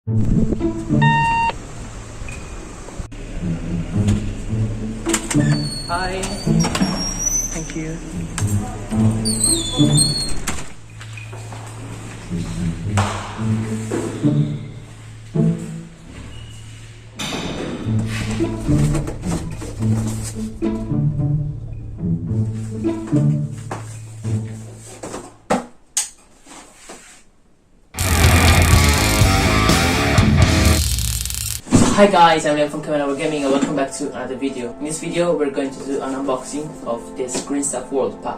Hi. Thank you. Hi guys, I'm Liam from Chimera Wargaming and welcome back to another video. In this video, we're going to do an unboxing of this GreenStuffWorld pack.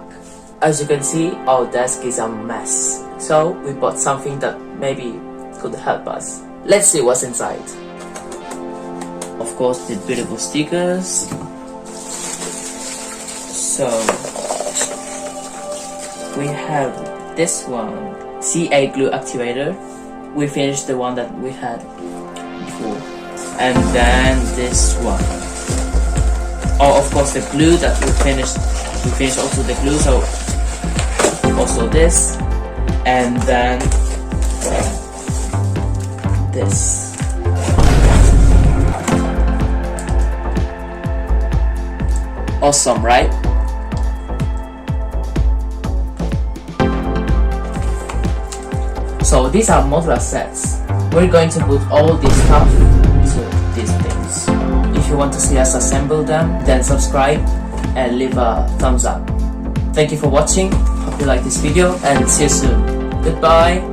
As you can see, our desk is a mess. So, we bought something that maybe could help us. Let's see what's inside. Of course, the beautiful stickers. So, we have this one, CA glue activator. We finished the one that we had before. And then this one. Oh, of course the glue that we finished also the glue, so also this, and then this. Awesome, right? So these are modular sets. We're going to put all this stuff to these things. If you want to see us assemble them, then subscribe and leave a thumbs up. Thank you for watching. Hope you like this video and see you soon. Goodbye.